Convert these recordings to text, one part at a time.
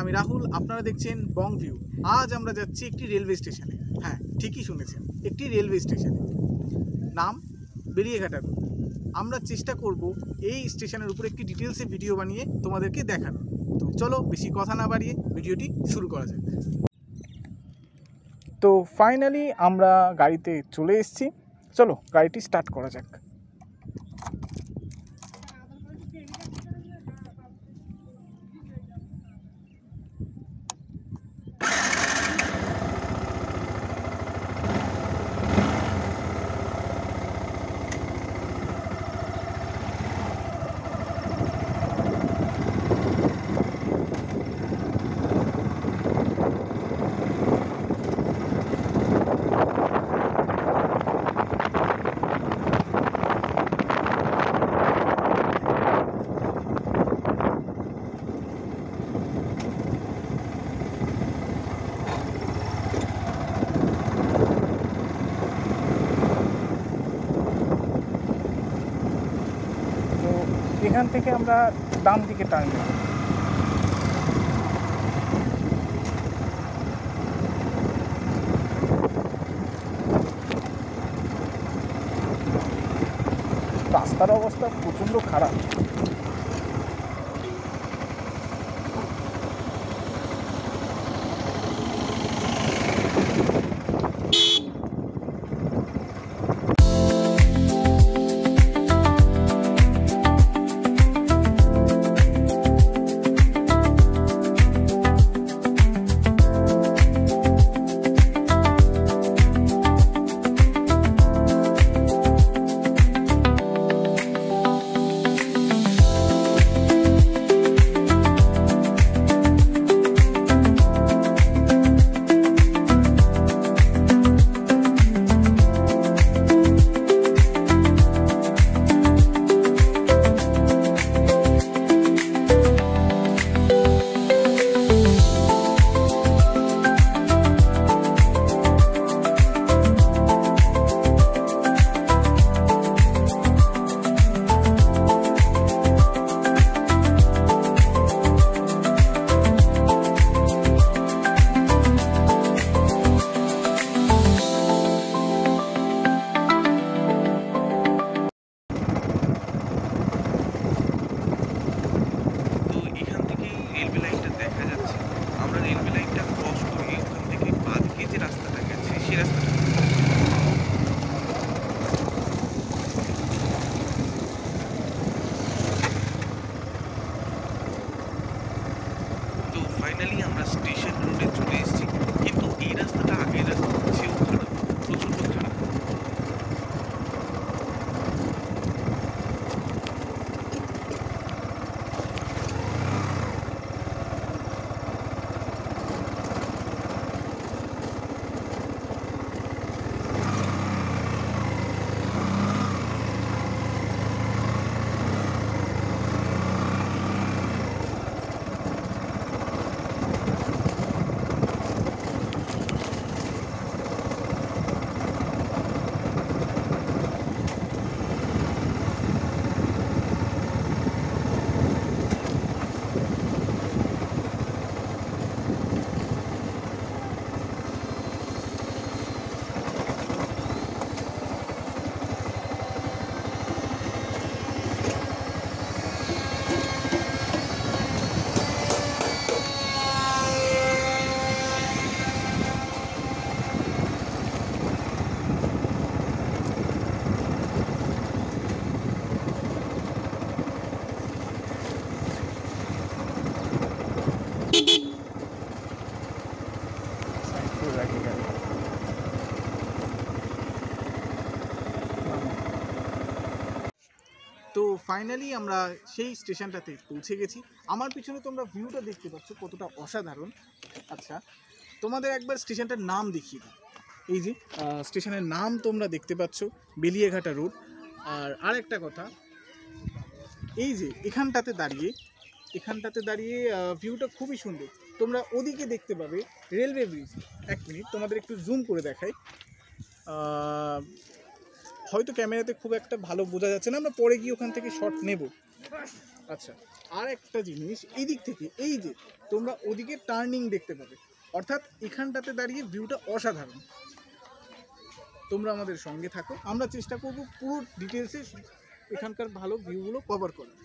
আমি রাহুল, আপনারা দেখছেন বং ভিউ। আজ আমরা যাচ্ছি একটি রেলওয়ে স্টেশনে। হ্যাঁ, ঠিকই শুনেছেন, একটি রেলওয়ে স্টেশনে, নাম বেরিয়েঘাটা রোড। আমরা চেষ্টা করব এই স্টেশনের উপর একটি ডিটেলসে ভিডিও বানিয়ে তোমাদেরকে দেখানো। তো চলো বেশি কথা না বাড়িয়ে ভিডিওটি শুরু করা যাক। তো ফাইনালি আমরা গাড়িতে চলে এসেছি, চলো গাড়িটি স্টার্ট করা যাক। এখান থেকে আমরা ডান দিকে টার্ন নেব। রাস্তার অবস্থা প্রচণ্ড খারাপ। ফাইনালি আমরা স্টেশন রোডে চলে এসেছি, কিন্তু এই রাস্তাটা আগের রাস্তা চেয়েও খারাপ, প্রচণ্ড খারাপ। তো ফাইনালি আমরা সেই স্টেশনটাতে পৌঁছে গেছি। আমার পিছনে তোমরা ভিউটা দেখতে পাচ্ছ কতটা অসাধারণ। আচ্ছা, তোমাদের একবার স্টেশনটার নাম দেখিয়ে দিই। এই যে স্টেশনের নাম তোমরা দেখতে পাচ্ছ, বেরিয়েঘাটা রোড। আর আরেকটা কথা, এই যে এখানটাতে দাঁড়িয়ে ভিউটা খুবই সুন্দর। তোমরা ওদিকে দেখতে পাবে রেলওয়ে ব্রিজ। এক মিনিট তোমাদের একটু জুম করে দেখাই। হয়তো ক্যামেরাতে খুব একটা ভালো বোঝা যাচ্ছে না, আমরা পরে গিয়ে ওখান থেকে শট নেব। আচ্ছা, আর একটা জিনিস, এই দিক থেকে এই যে তোমরা ওদিকে টার্নিং দেখতে পাবে, অর্থাৎ এখানটাতে দাঁড়িয়ে ভিউটা অসাধারণ। তোমরা আমাদের সঙ্গে থাকো, আমরা চেষ্টা করব পুরো ডিটেলসে এখানকার ভালো ভিউগুলো কভার করার।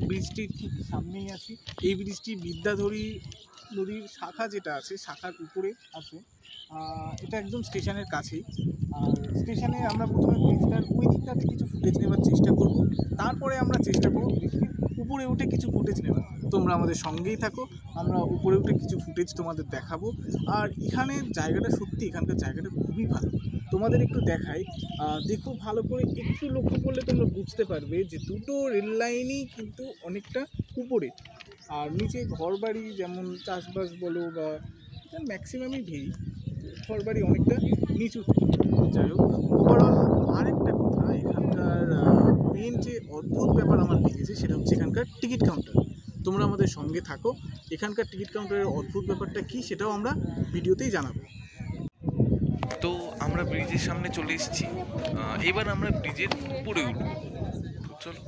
ব্রিজটির ঠিক সামনেই আছি। এই ব্রিজটি বিদ্যাধরী নদীর শাখা যেটা আছে, শাখার উপরে আছে। এটা একদম স্টেশনের কাছেই। আর স্টেশনে আমরা প্রথমে ব্রিজটার ওই দিকটাতে কিছু ফুটেজ নেওয়ার চেষ্টা করব, তারপরে আমরা চেষ্টা করব ব্রিজটির উপরে উঠে কিছু ফুটেজ নেওয়ার। তোমরা আমাদের সঙ্গেই থাকো, আমরা উপরে উঠে কিছু ফুটেজ তোমাদের দেখাবো। আর এখানে জায়গাটা সত্যি, এখানকার জায়গাটা খুবই ভালো। তোমাদের একটু দেখাই, দেখো ভালো করে, একটু লক্ষ্য করলে তোমরা বুঝতে পারবে যে দুটো রেল লাইনই কিন্তু অনেকটা উপরে, আর নিচে ঘরবাড়ি, যেমন চাষবাস বলো বা ম্যাক্সিমামই ভিড়, ঘরবাড়ি অনেকটা নিচু। যাই হোক, ওভারঅল আরেকটা কথা, এখানকার মেন যে অদ্ভুত ব্যাপার আমার লেগেছে সেটা হচ্ছে এখানকার টিকিট কাউন্টার। তোমরা আমাদের সঙ্গে থাকো, এখানকার টিকিট কাউন্টারের অদ্ভুত ব্যাপারটা কী সেটাও আমরা ভিডিওতেই জানাবো। তো আমরা ব্রিজের সামনে চলে এসেছি, এবার আমরা ব্রিজের উপরে উঠবো। চলো।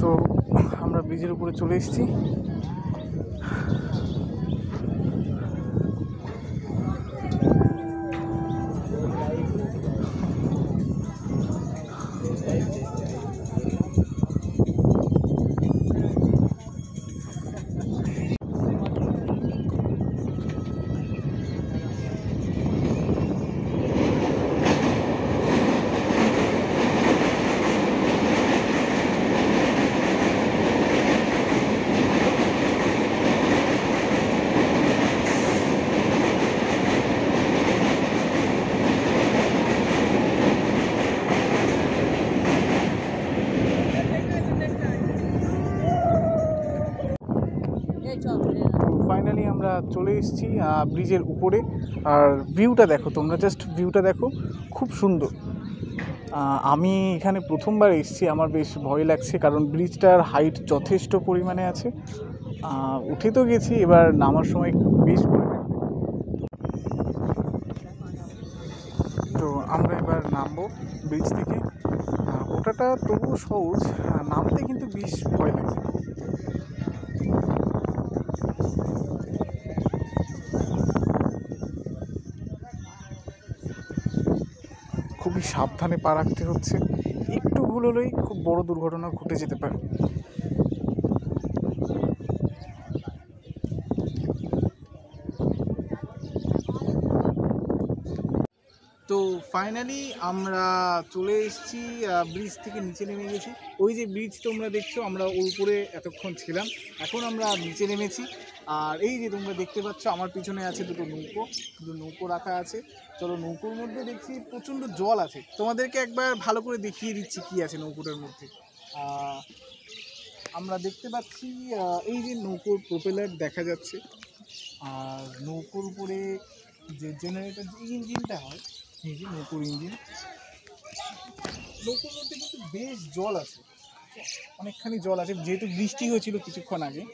তো আমরা ব্রিজের উপরে চলে এসেছি। ফাইনালি আমরা চলে এসেছি ব্রিজের উপরে। আর ভিউটা দেখো তোমরা, জাস্ট ভিউটা দেখো, খুব সুন্দর। আমি এখানে প্রথমবার এসেছি, আমার বেশ ভয় লাগছে কারণ ব্রিজটার হাইট যথেষ্ট পরিমাণে আছে। উঠে তো গেছি, এবার নামার সময় বেশ ভয় লাগবে। তো আমরা এবার নামবো ব্রিজ থেকে। ওটাটা তবুও সহজ, নামতে কিন্তু বেশ ভয় লাগে। খুবই সাবধানে পা রাখতে হচ্ছে, একটু ভুল হলেই খুব বড় দুর্ঘটনা ঘটে যেতে পারে। তো ফাইনালি আমরা চলে এসেছি, ব্রিজ থেকে নিচে নেমে গেছি। ওই যে ব্রিজ তোমরা দেখছো, আমরা ওর উপরে এতক্ষণ ছিলাম, এখন আমরা নিচে নেমেছি। আর এই যে তোমরা দেখতে পাচ্ছ আমার পিছনে আছে দুটো নৌকো রাখা আছে। চলো, নৌকোর মধ্যে দেখছি প্রচণ্ড জল আছে, তোমাদেরকে একবার ভালো করে দেখিয়ে দিচ্ছি কি আছে নৌকোটার মধ্যে। আমরা দেখতে পাচ্ছি এই যে নৌকোর প্রোপেলার দেখা যাচ্ছে, আর নৌকোর উপরে যে জেনারেটর, যে ইঞ্জিনটা হয়, এই যে নৌকোর ইঞ্জিন। নৌকোর মধ্যে কিন্তু বেশ জল আছে, অনেকখানি জল আছে, যেহেতু বৃষ্টি হয়েছিল কিছুক্ষণ আগে,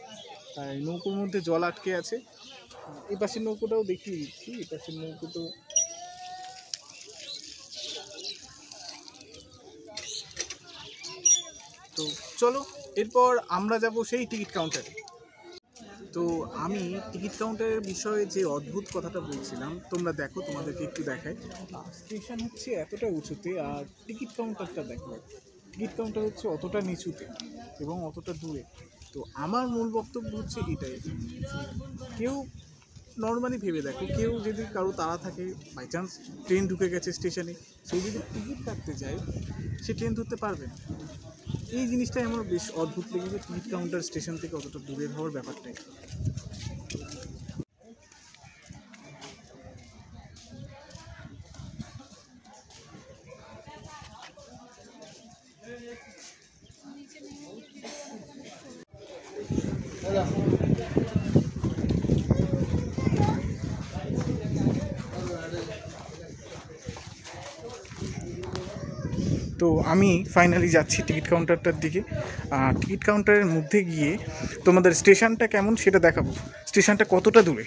তাই নৌকোর মধ্যে জল আটকে আছে। এই পাশের নৌকোটাও দেখিয়ে দিচ্ছি, এই পাশের নৌকোটা। তো চলো, এরপর আমরা যাব সেই টিকিট কাউন্টারে। তো আমি টিকিট কাউন্টারের বিষয়ে যে অদ্ভুত কথাটা বলছিলাম, তোমরা দেখো, তোমাদেরকে একটু দেখাই। স্টেশন হচ্ছে এতটা উঁচুতে, আর টিকিট কাউন্টারটা দেখো, টিকিট কাউন্টার হচ্ছে অতটা নিচুতে এবং অতটা দূরে। তো আমার মূল বক্তব্য হচ্ছে এটাই, কেউ নর্মালি ভেবে দেখো, কেউ যদি কারো তাড়া থাকে, বাই চান্স ট্রেন ঢুকে গেছে স্টেশনে, সে যদি টিকিট কাটতে যায়, সে ট্রেন ধরতে পারবে না। এই জিনিসটাই আমার বেশ অদ্ভুত লেগেছে, টিকিট কাউন্টার স্টেশন থেকে অতটা দূরের হওয়ার ব্যাপারটাই। তো আমি ফাইনালি যাচ্ছি টিকিট কাউন্টারটার দিকে। টিকিট কাউন্টারের মধ্যে গিয়ে তোমাদের স্টেশনটা কেমন সেটা দেখাবো, স্টেশনটা কতটা দূরে।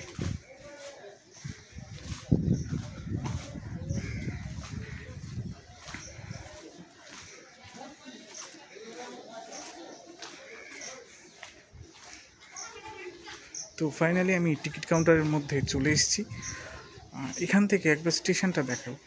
তো ফাইনালি আমি টিকিট কাউন্টারের মধ্যে চলে এসেছি, এখান থেকে একবার স্টেশনটা দেখাবো।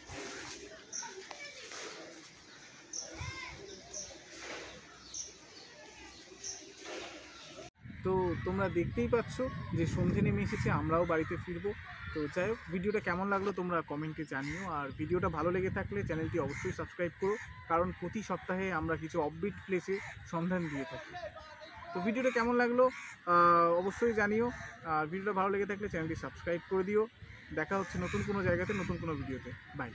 তো তোমরা দেখতেই পাচ্ছ যে সন্ধে নেমে এসেছে, আমরাও বাড়িতে ফিরবো। তো যাই হোক, ভিডিওটা কেমন লাগলো তোমরা কমেন্টে জানিও, আর ভিডিওটা ভালো লেগে থাকলে চ্যানেলটি অবশ্যই সাবস্ক্রাইব করো, কারণ প্রতি সপ্তাহে আমরা কিছু অফবিট প্লেসে সন্ধান দিয়ে থাকি। তো ভিডিওটা কেমন লাগলো অবশ্যই জানিও, আর ভিডিওটা ভালো লেগে থাকলে চ্যানেলটি সাবস্ক্রাইব করে দিও। দেখা হচ্ছে নতুন কোনো জায়গাতে, নতুন কোনো ভিডিওতে। বাই।